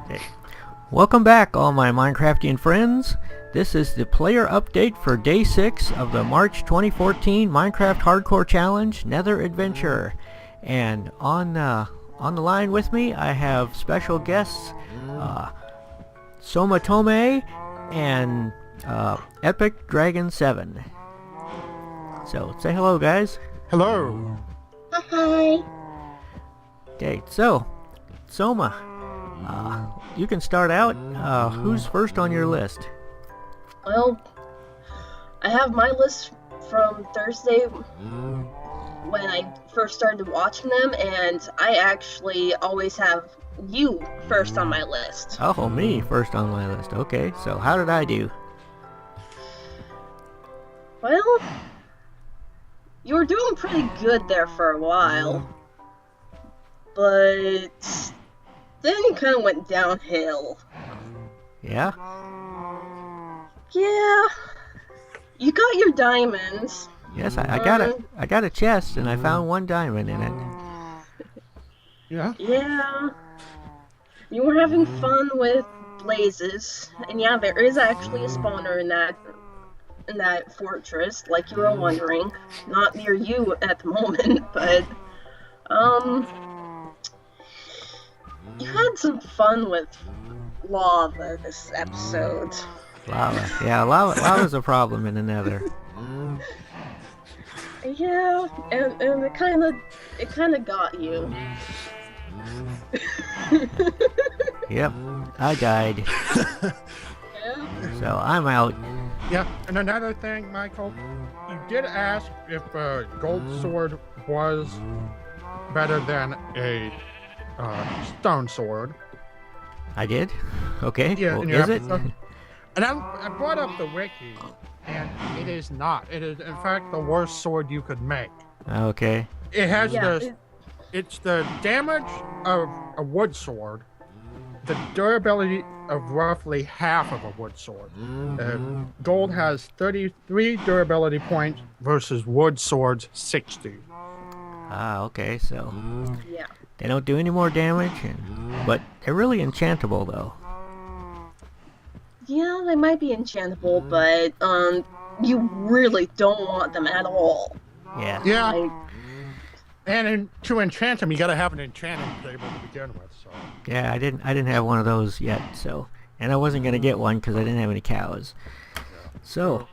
Okay. Welcome back, all my Minecraftian friends. This is the player update for Day 6 of the March 2014 Minecraft Hardcore Challenge Nether Adventure. And on the line with me, I have special guests, Somatomay and EpicDragon7. So, say hello, guys. Hello. Hi. Okay, so, Soma, you can start out. Who's first on your list? Well, I have my list from Thursday when I first started watching them, and I actually always have you first on my list. Oh, me first on my list. Okay, so how did I do? Well, you were doing pretty good there for a while, but then you kind of went downhill. Yeah? Yeah, you got your diamonds. Yes, I got a chest and I found one diamond in it. Yeah? Yeah. You were having fun with blazes, and yeah, there is actually a spawner in that fortress, like you were wondering. Not near you at the moment, but you had some fun with lava this episode. Lava. Yeah, lava's a problem in the Nether. Yeah, and it kinda got you. Yep, I died. Yeah. So I'm out. Yeah, and another thing, Michael, you did ask if a gold sword was better than a stone sword. I did? Okay, Yeah, well, in your is it? episode. And I brought up the wiki, and it is not. It is, in fact, the worst sword you could make. Okay. It has Yeah, it's the damage of a wood sword, the durability of roughly half of a wood sword. Gold has 33 durability points versus wood swords 60. Ah, okay, so yeah. they don't do any more damage, but they're really enchantable though. Yeah, they might be enchantable, but you really don't want them at all. Yeah. Yeah, Like, and to enchant them, you gotta have an enchanting table to begin with. So Yeah, I didn't have one of those yet, so, and I wasn't gonna get one because I didn't have any cows. So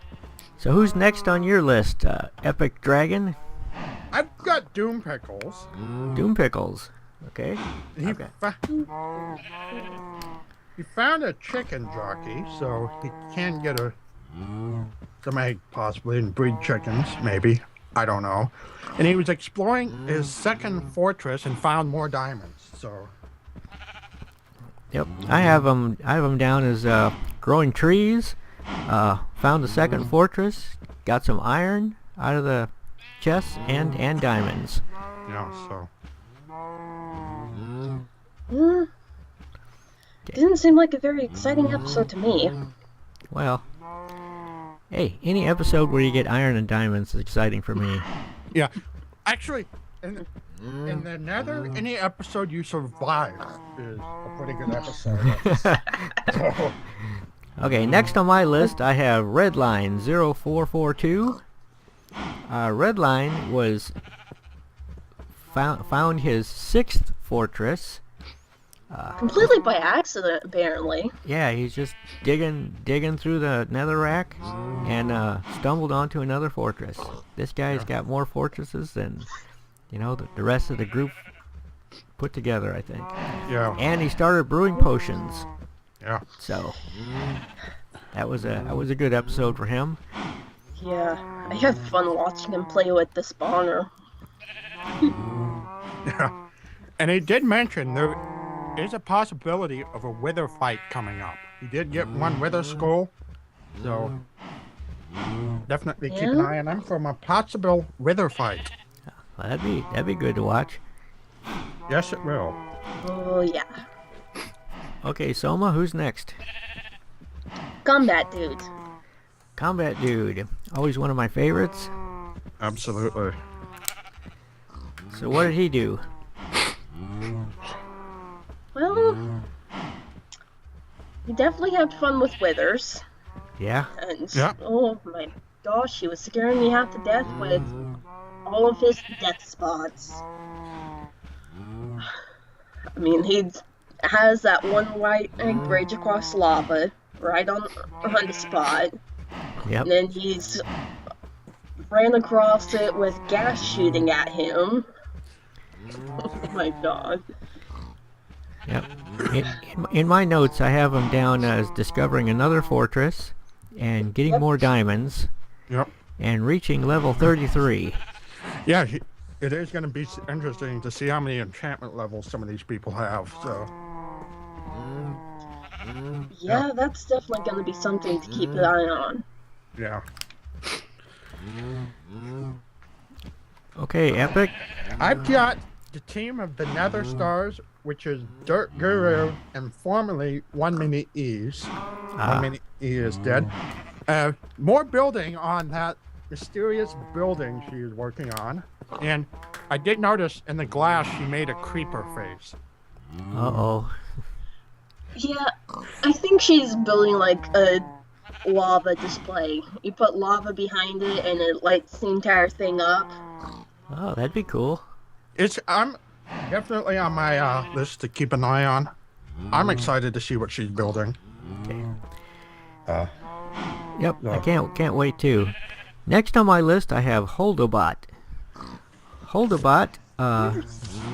who's next on your list? Epic Dragon, I've got Doom Pickles. Doom Pickles. Okay. He, Okay. He found a chicken jockey, so he can get some egg possibly and breed chickens, maybe. I don't know. And he was exploring his second fortress and found more diamonds. So Yep. I have them down as growing trees. Found the second fortress. Got some iron out of the chests and diamonds. so didn't seem like a very exciting episode to me. Well, hey, any episode where you get iron and diamonds is exciting for me. yeah. Actually, in the Nether, any episode you survive is a pretty good episode. So, Okay, next on my list I have Redline 0442. Redline was found his sixth fortress. Completely by accident, apparently. Yeah, he's just digging through the netherrack and stumbled onto another fortress. This guy's got more fortresses than, the rest of the group put together, I think. yeah. And he started brewing potions. Yeah. So that was a good episode for him. Yeah, I had fun watching him play with the spawner. Yeah. And he did mention there is a possibility of a wither fight coming up. He did get one wither skull, so definitely keep an eye on him from a possible wither fight. Well, that'd be good to watch. Yes, it will. Oh yeah. Okay, Soma, who's next? Combat dude. Combat Dude, always one of my favorites. Absolutely. So what did he do? Well, he definitely had fun with Withers. Yeah. And Yeah. oh my gosh, he was scaring me half to death with all of his death spots. I mean, he has that one white egg bridge across lava right on the spot. Yep. And then he's ran across it with gas shooting at him. Oh my god. Yep. In my notes, I have him down as discovering another fortress and getting more diamonds Yep. and reaching level 33. Yeah, it is going to be interesting to see how many enchantment levels some of these people have. So. Yeah, that's definitely going to be something to keep an eye on. Yeah. Okay, Epic. I've got the team of the Nether Stars, which is Dirt Guru and formerly 1 Minute Ease. 1 Minute E is dead. More building on that mysterious building she is working on. And I did notice in the glass she made a creeper face. Uh-oh. Yeah, I think she's building like a lava display. You put lava behind it and it lights the entire thing up. Oh, that'd be cool. I'm definitely on my list to keep an eye on. I'm excited to see what she's building. Okay. Yep, I can't wait too. Next on my list, I have Holdobot. Holdobot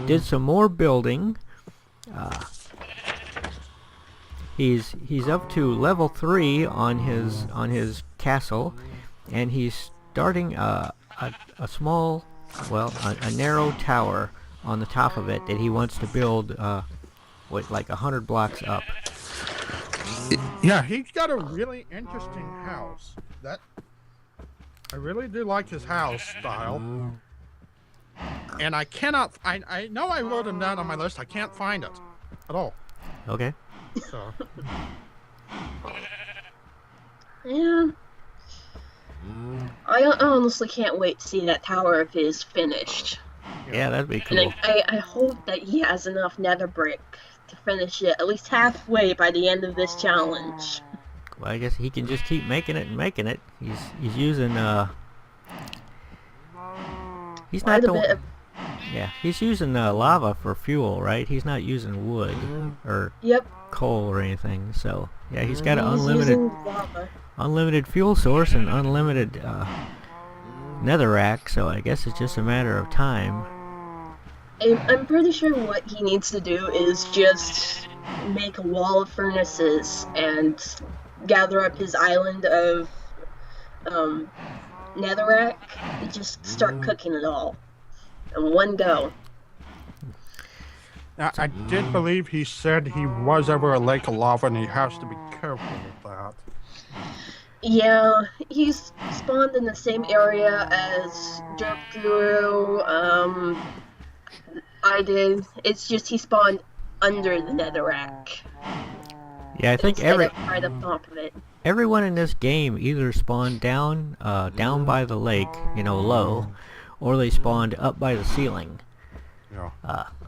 did some more building. He's up to level 3 on his castle, and he's starting a small, well, a narrow tower on the top of it that he wants to build with like 100 blocks up. Yeah, he's got a really interesting house. I really do like his house style. And I know I wrote him down on my list. I can't find it at all. Okay. So. Yeah. I honestly can't wait to see that tower of his finished. Yeah, that'd be cool. And I hope that he has enough nether brick to finish it at least halfway by the end of this challenge. Well, I guess he can just keep making it and making it. He's using he's not the one. Yeah, he's using lava for fuel, right? He's not using wood or coal or anything. So yeah, he's got an unlimited fuel source and unlimited netherrack. So I guess it's just a matter of time. I'm pretty sure what he needs to do is just make a wall of furnaces and gather up his island of netherrack and just start cooking it all in one go. Now, I did believe he said he was over a lake of lava and he has to be careful with that. Yeah, he's spawned in the same area as Derp Guru, I did. It's just he spawned under the netherrack. Yeah, I think right up top of it. Everyone in this game either spawned down by the lake, low, or they spawned up by the ceiling. Yeah.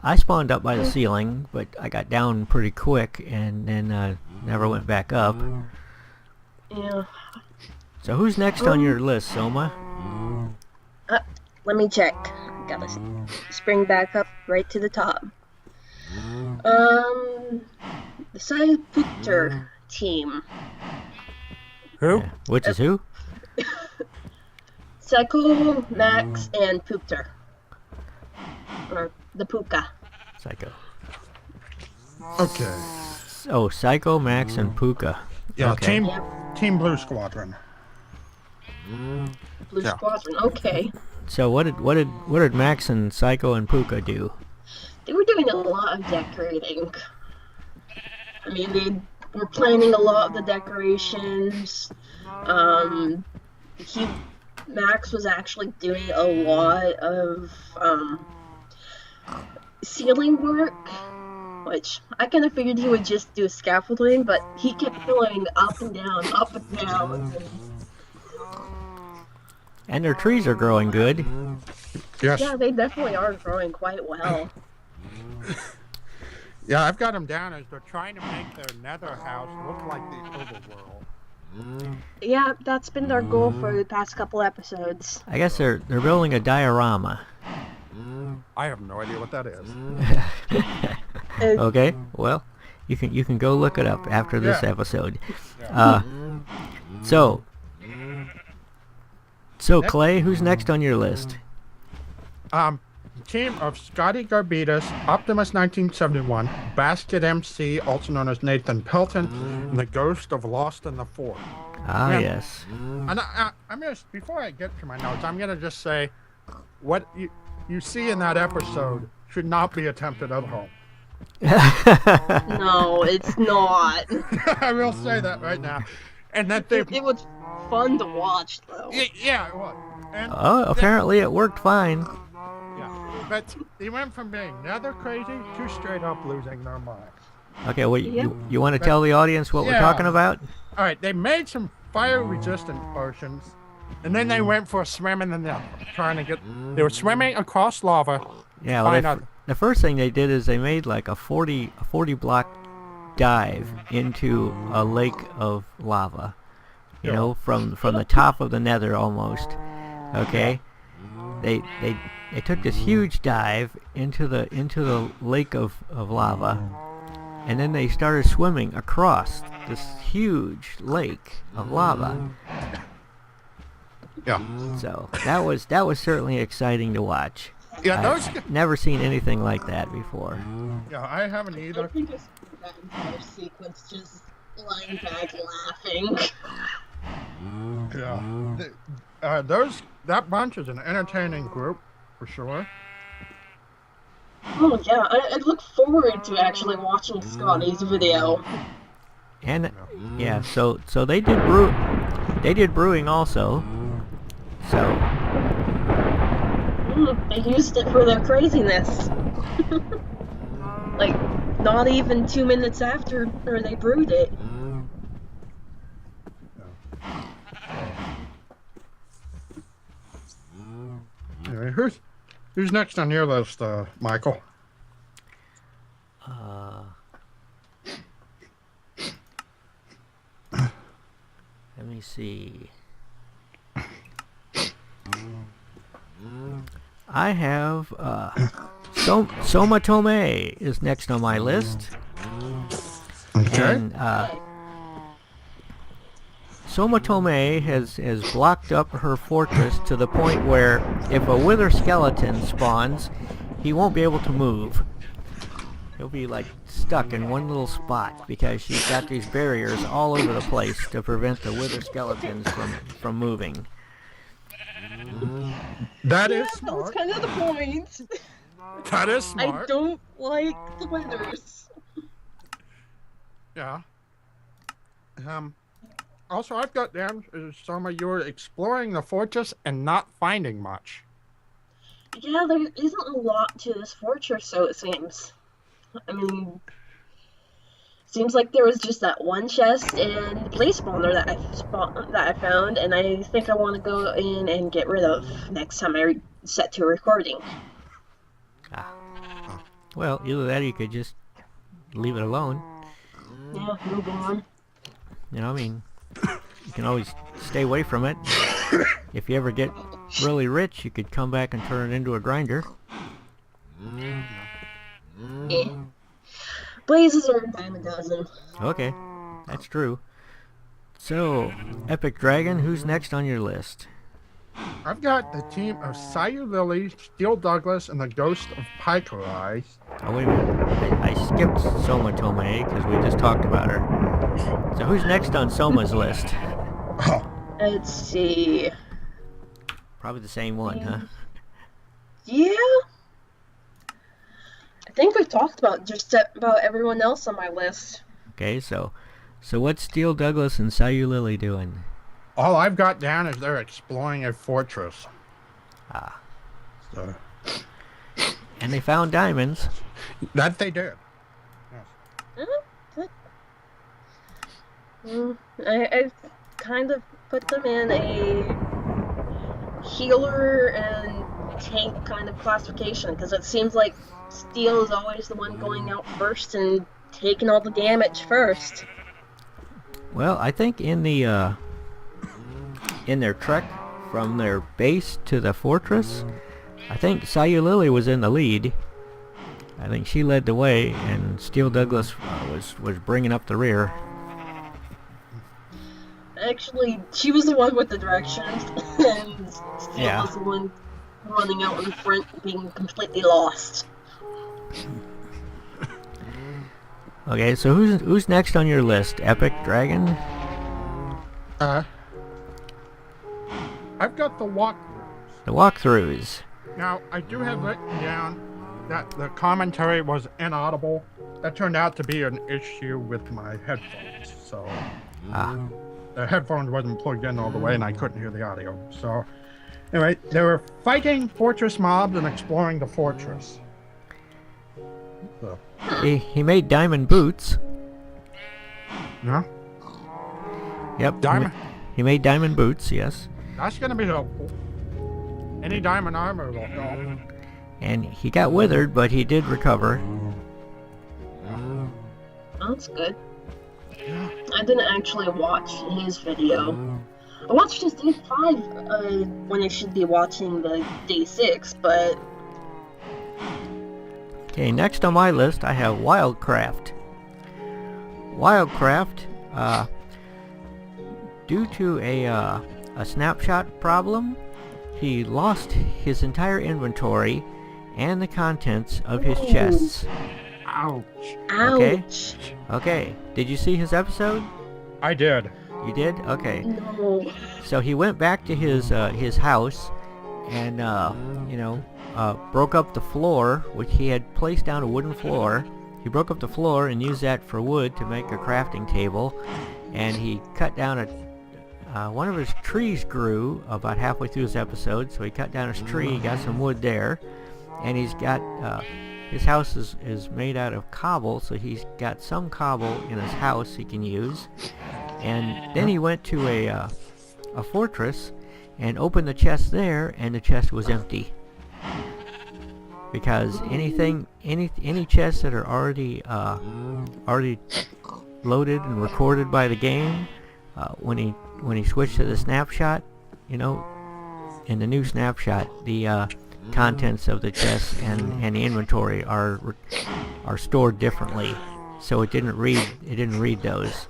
I spawned up by the ceiling, but I got down pretty quick and then never went back up. Yeah. So who's next on your list, Soma? Let me check. Gotta spring back up right to the top. The Psypukter team. Who? Yeah. Which is who? Psycho, Max, and Pukter. Or the Puka. Psycho. Okay. Oh, Psycho, Max, and Puka. Yeah, okay. Team Blue Squadron. Blue Squadron, okay. So what did Max and Psycho and Puka do? They were doing a lot of decorating. I mean, they were planning a lot of the decorations. Max was actually doing a lot of ceiling work, which I kind of figured he would just do scaffolding, but he kept going up and down, up and down. And their trees are growing good. Yes. Yeah, they definitely are growing quite well. Yeah, I've got them down as they're trying to make their nether house look like the overworld. Yeah, that's been their goal for the past couple episodes. I guess they're building a diorama. I have no idea what that is. Okay, well, you can go look it up after this episode. So Clay, who's next on your list? Team of Scotty Garbitas, Optimus 1971, Basket MC, also known as Nathan Pelton, and the Ghost of Lost in the Fort. Ah, yes. And I'm gonna, before I get to my notes, I'm gonna just say, what you see in that episode should not be attempted at home. No, it's not. I will say that right now. And that they... It was fun to watch, though. Yeah, it was. And apparently it worked fine. Yeah, but they went from being nether crazy to straight up losing their minds. Okay, well, you want to tell the audience what we're talking about? All right, they made some fire-resistant potions, and then they went for a swim in the nether, trying to get... They were swimming across lava. Yeah, well, the first thing they did is they made like a 40 block dive into a lake of lava. You know, from the top of the nether almost. Okay? They took this huge dive into the lake of lava, and then they started swimming across this huge lake of lava. Yeah. So that was certainly exciting to watch. Yeah, I've never seen anything like that before. Yeah, I haven't either. I think it's that entire sequence just lying back laughing. Yeah. That bunch is an entertaining group, for sure. Oh yeah, I look forward to actually watching Scotty's video. And yeah, so they did brewing also. So they used it for their craziness. Like, not even 2 minutes after they brewed it. Anyway, who's next on your list, Michael? Let me see. I have Somatomay is next on my list. Okay. And Somatomay has blocked up her fortress to the point where if a wither skeleton spawns, he won't be able to move. He'll be like stuck in one little spot because she's got these barriers all over the place to prevent the wither skeletons from moving. That is smart. That's kind of the point. That is smart. I don't like the withers. Yeah. Also, I've got down some of you exploring the fortress and not finding much. Yeah, there isn't a lot to this fortress, so it seems. I mean, seems like there was just that one chest and place spawner that I found, and I think I want to go in and get rid of next time I set to recording. Well, either that or you could just leave it alone. Yeah, move on. You know, I mean, you can always stay away from it. If you ever get really rich, you could come back and turn it into a grinder. Yeah. Blazes are a dime a dozen. Okay, that's true. So, Epic Dragon, who's next on your list? I've got the team of Sayu Lily, Steel Douglas, and the Ghost of Pico Eyes. Oh, wait a minute. I skipped Somatomay because we just talked about her. So who's next on Soma's list? Let's see. Probably the same one, huh? Yeah. I think we've talked about just about everyone else on my list. Okay, so what's Steel Douglas and Sayu Lily doing? All I've got down is they're exploring a fortress. So. And they found diamonds. That they did. Yes. I kind of put them in a healer and tank kind of classification, because it seems like Steel is always the one going out first and taking all the damage first. Well, I think in the in their trek from their base to the fortress, I think Sayulili was in the lead. I think she led the way, and Steel Douglas was bringing up the rear. Actually, she was the one with the directions, and Steel was the one running out in front, being completely lost. Okay, so who's next on your list? Epic Dragon? I've got the walkthroughs. The walkthroughs. Now, I do have written down that the commentary was inaudible. That turned out to be an issue with my headphones, so the headphones wasn't plugged in all the way and I couldn't hear the audio. So, anyway, they were fighting fortress mobs and exploring the fortress. So. He made diamond boots. Yeah? Yep. Diamond? He made diamond boots, yes. That's gonna be helpful. Any diamond armor will help. And he got withered, but he did recover. That's good. I didn't actually watch his video. I watched his day 5 when I should be watching the day 6, but... Okay, next on my list I have Wildcraft. Wildcraft, due to a snapshot problem, he lost his entire inventory and the contents of his chests. Ouch. Ouch. Okay. Did you see his episode? I did. You did? Okay. No. So he went back to his house and, broke up the floor, which he had placed down a wooden floor. He broke up the floor and used that for wood to make a crafting table. And he cut down one of his trees grew about halfway through his episode, so he cut down his tree, got some wood there, and he's got, his house is made out of cobble, so he's got some cobble in his house he can use. And then he went to a fortress and opened the chest there, and the chest was empty. Because any chests that are already loaded and recorded by the game, when he switched to the snapshot, in the new snapshot, the contents of the chest and the inventory are stored differently, so it didn't read those.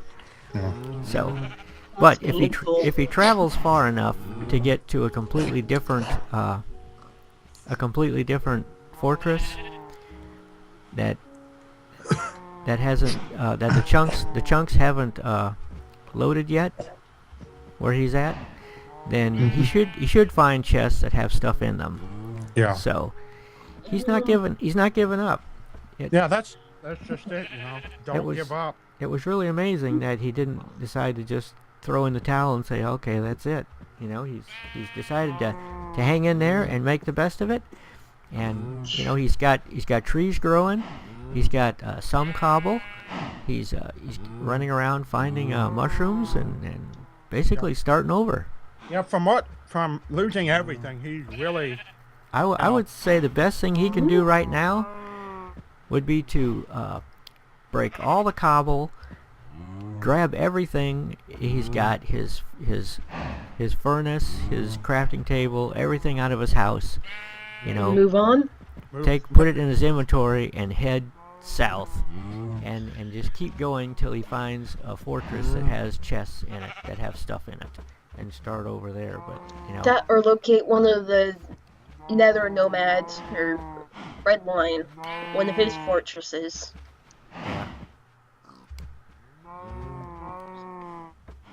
So, but if he travels far enough to get to a completely different fortress that hasn't that the chunks haven't loaded yet where he's at, then he should find chests that have stuff in them. Yeah. So he's not giving up. That's just it, Don't give up. It was really amazing that he didn't decide to just throw in the towel and say, okay, that's it. He's decided to hang in there and make the best of it. And he's got trees growing. He's got some cobble. He's running around finding mushrooms and basically starting over. Yeah, from losing everything, he's really... I would say the best thing he can do right now would be to break all the cobble, grab everything he's got, his furnace, his crafting table, everything out of his house, Move on. Put it in his inventory and head south, and just keep going till he finds a fortress that has chests in it that have stuff in it, and start over there. But that, or locate one of the Nether Nomads or Red Lion, one of his fortresses. Yeah.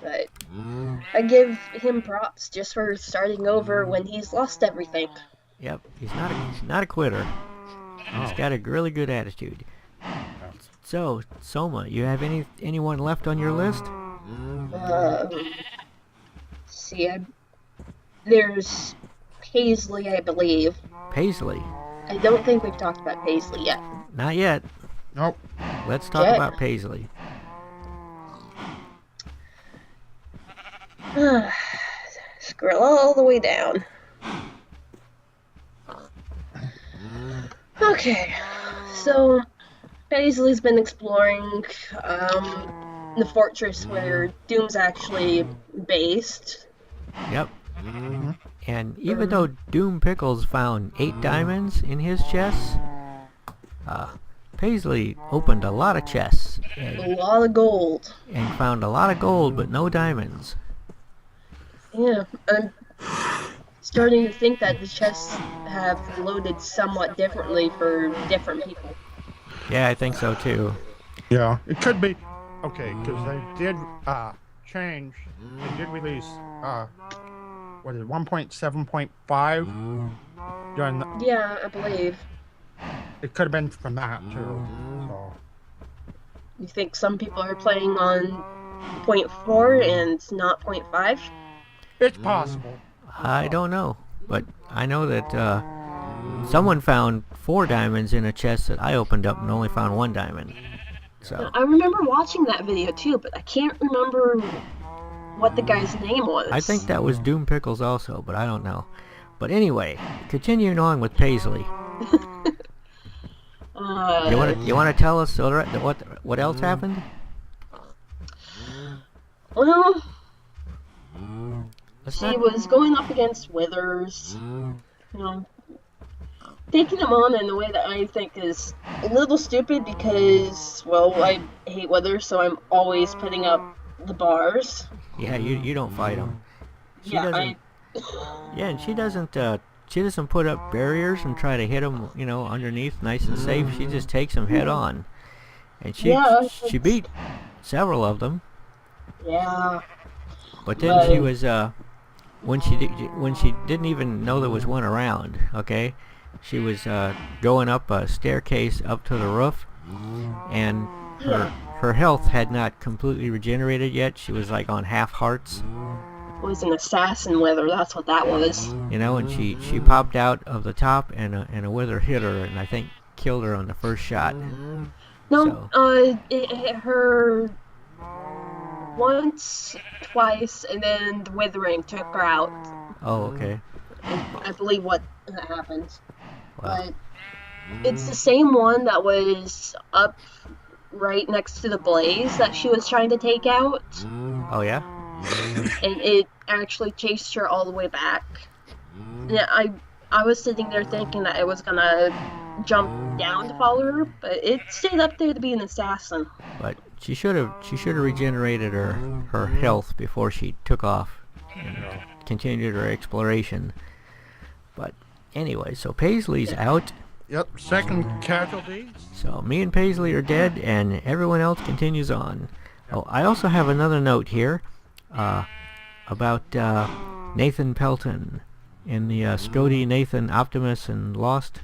But I give him props just for starting over when he's lost everything. Yep, he's not a quitter. He's got a really good attitude. So, Soma, you have anyone left on your list? There's Paisley, I believe. Paisley? I don't think we've talked about Paisley yet. Not yet. Nope. Let's talk about Paisley. Scroll all the way down. Okay, so Paisley's been exploring the fortress where Doom's actually based. Yep. And even though Doom Pickles found 8 diamonds in his chests, Paisley opened a lot of chests A lot of gold. and found a lot of gold but no diamonds. Yeah, I'm starting to think that the chests have loaded somewhat differently for different people. Yeah, I think so too. Yeah, it could be. Okay, because they did change. They did release what is it, 1.7.5 during the, Yeah, I believe. it could have been from that too. So You think some people are playing on 0.4 and not 0.5? it's possible. I don't know, but I know that someone found 4 diamonds in a chest that I opened up and only found 1 diamond. So I remember watching that video too, but I can't remember what the guy's name was. I think that was Doom Pickles also, but I don't know. But anyway, continuing on with Paisley. You want to tell us what else happened? Well, Let's she not- was going up against Withers, you know, taking him on in a way that I think is a little stupid because, well, I hate Withers, so I'm always putting up the bars. Yeah, you don't fight him. She Yeah, doesn't. Yeah, and she doesn't put up barriers and try to hit him, underneath, nice and safe. She just takes him head on, and she beat several of them. Yeah. But then she was when she didn't even know there was one around. Okay, she was going up a staircase up to the roof, and her health had not completely regenerated yet. She was like on half hearts. Was an assassin Wither, that's what that was. And she popped out of the top, and a Wither hit her, and I think killed her on the first shot. No, it hit her once, twice, and then the withering took her out. Oh, okay. I believe what happened. Wow. But it's the same one that was up right next to the blaze that she was trying to take out. Oh, yeah? And it actually chased her all the way back. Yeah, I was sitting there thinking that it was gonna jump down to follow her, but it stayed up there to be an assassin. But she should have regenerated her health before she took off and continued her exploration. But anyway, so Paisley's out. Yep, second casualty. So me and Paisley are dead, and everyone else continues on. Oh, I also have another note here about Nathan Pelton in the Scody, Nathan, Optimus, and Lost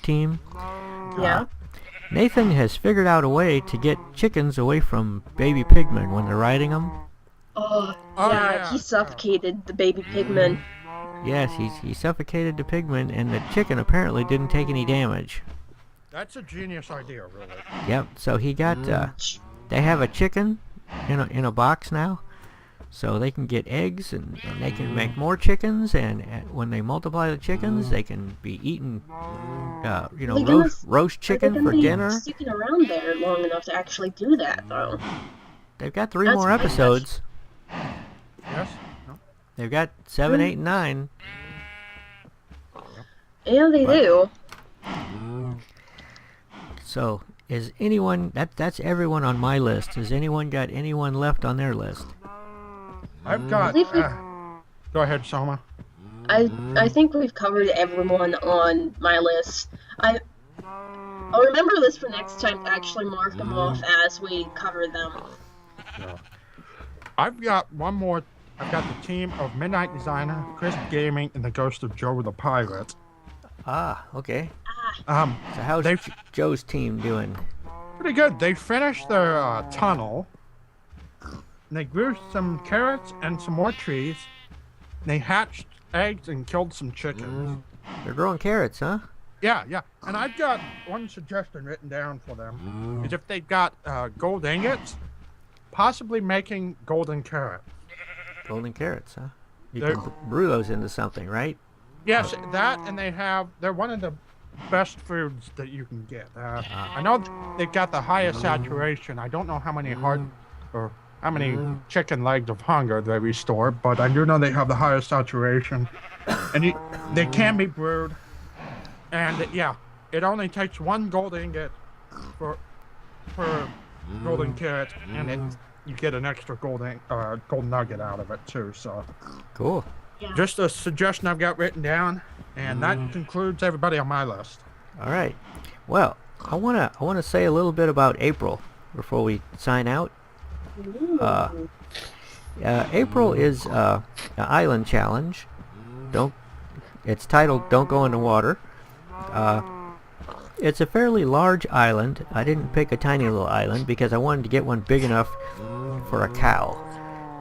team. Yeah. Nathan has figured out a way to get chickens away from baby pigmen when they're riding them. Oh, Oh, yeah, yeah. he suffocated the baby pigman. Yes, he suffocated the pigman, and the chicken apparently didn't take any damage. That's a genius idea, really. Yep, so he got, they have a chicken in a box now, so they can get eggs, and they can make more chickens, and when they multiply the chickens, they can be eaten, roast chicken for dinner. They're sticking around there long enough to actually do that, though. They've got 3 That's more pretty episodes. Yes? No? They've got 7, 8, and 9. Yeah, they do. So, is anyone... That's everyone on my list. Has anyone got anyone left on their list? I've got... believe we- go ahead, Soma. I think we've covered everyone on my list. I'll remember this for next time to actually mark them off as we cover them. I've got one more. I've got the team of Midnight Designer, Crisp Gaming, and the Ghost of Joe the Pirate. Ah, okay. So So how's they Joe's team doing? pretty good. They finished their tunnel. And they grew some carrots and some more trees. They hatched eggs and killed some chickens. They're growing carrots, huh? Yeah, yeah. And I've got one suggestion written down for them. Is if they've got gold ingots, possibly making golden carrots. Golden carrots, huh? You They're- can brew those into something, right? Yes, that, and they're one of the best foods that you can get. I know they've got the highest saturation. I don't know how many how many chicken legs of hunger they restore, but I do know they have the highest saturation, and they can be brewed. And yeah, it only takes 1 gold ingot per golden kit, and you get an extra gold nugget out of it too. So Cool. Yeah. just a suggestion I've got written down, and that concludes everybody on my list. All right. Well, I wanna say a little bit about April before we sign out. April is an island challenge. It's titled "Don't Go in the Water." It's a fairly large island. I didn't pick a tiny little island because I wanted to get one big enough for a cow.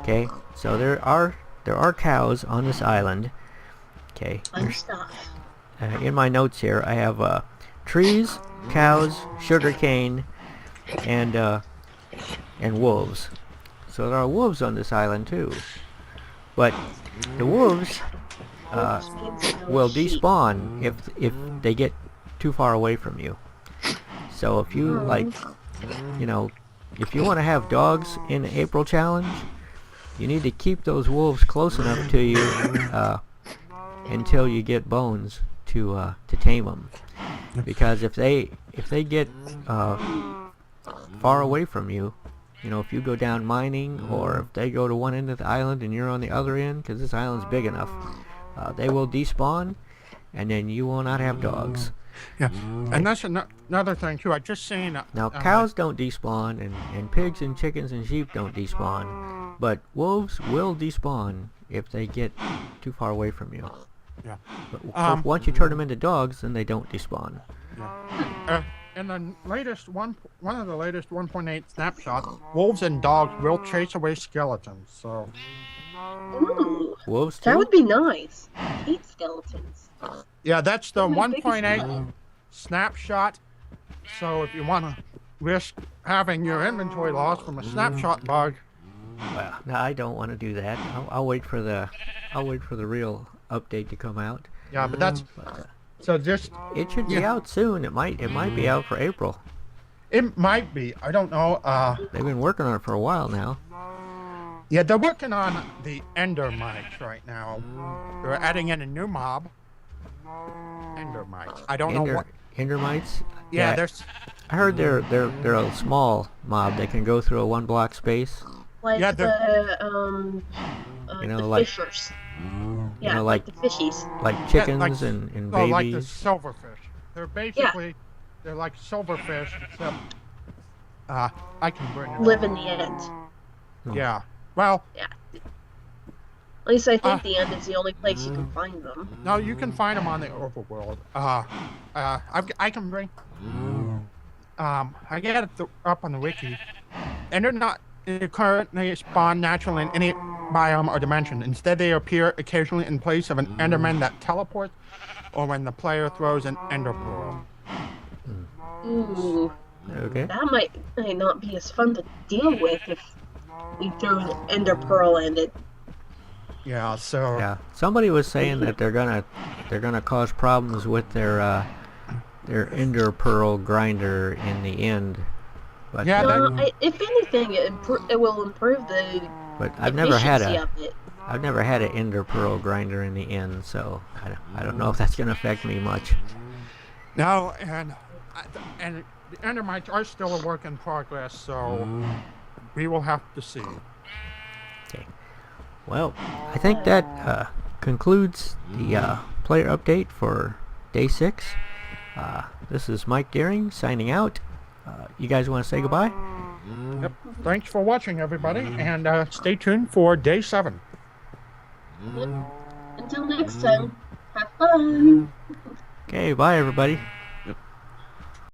Okay, so there are cows on this island. Okay. Fun stuff. In my notes here, I have trees, cows, sugarcane, and wolves. So there are wolves on this island too. But the wolves will despawn if they get too far away from you. So if you if you want to have dogs in the April challenge, you need to keep those wolves close enough to you until you get bones to tame them. Because if they get far away from you, if you go down mining, or if they go to one end of the island and you're on the other end, because this island's big enough, they will despawn, and then you will not have dogs. Yeah, and that's another thing too. I just seen. Now cows don't despawn, and pigs and chickens and sheep don't despawn, but wolves will despawn if they get too far away from you. Yeah. But once you turn them into dogs, then they don't despawn. Yeah. In the latest one of the latest 1.8 snapshots, wolves and dogs will chase away skeletons. So. Ooh, Wolves too? that would be nice. I hate skeletons. Yeah, that's the That's my biggest 1.8 threat. snapshot. So if you want to risk having your inventory lost from a snapshot bug, Well, no, I don't want to do that. I'll wait for the real update to come out. yeah, but that's But, so just it should be out soon. It might be out for April. it might be. I don't know. They've been working on it for a while now. Yeah, they're working on the ender mites right now. They're adding in a new mob. Ender mites. I don't know what. Endermites? Yeah, there's. I heard they're a small mob that can go through a 1-block space. Like Yeah, the the like- fishers. You Yeah, know, like the fishies. like chickens like- and Oh, babies. like the silverfish. They're basically they're like silverfish, except I can bring it. Live in the end. Yeah. Well, At least I think the end is the only place you can find them. no, you can find them on the overworld. I can bring. I get it up on the wiki, and they're not currently spawn naturally in any biome or dimension. Instead, they appear occasionally in place of an Enderman that teleports, or when the player throws an Ender Pearl. Ooh, Okay. that might not be as fun to deal with if we throw an ender pearl in it. Yeah. So. Yeah. Somebody was saying that they're gonna cause problems with their ender pearl grinder in the end. But Yeah, If anything, it will improve the but I've never had efficiency of it. I've never had an ender pearl grinder in the end, so I don't know if that's gonna affect me much. No, and the Endermites are still a work in progress, so we will have to see. Okay. Well, I think that concludes the player update for day 6. This is Mike Deering signing out. You guys want to say goodbye? Yep. Thanks for watching, everybody, and stay tuned for day 7. Until next time, have fun! Okay, bye everybody.